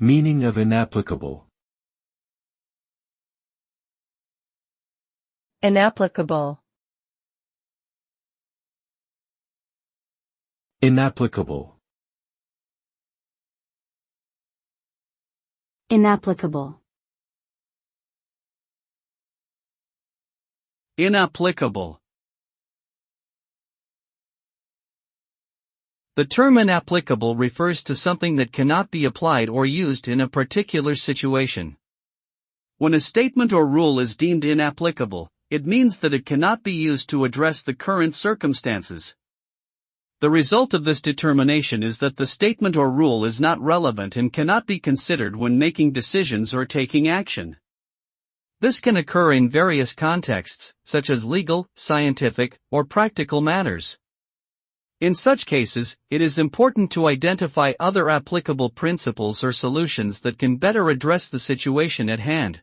Meaning of inapplicable. Inapplicable. Inapplicable. Inapplicable. Inapplicable. The term inapplicable refers to something that cannot be applied or used in a particular situation. When a statement or rule is deemed inapplicable, it means that it cannot be used to address the current circumstances. The result of this determination is that the statement or rule is not relevant and cannot be considered when making decisions or taking action. This can occur in various contexts, such as legal, scientific, or practical matters. In such cases, it is important to identify other applicable principles or solutions that can better address the situation at hand.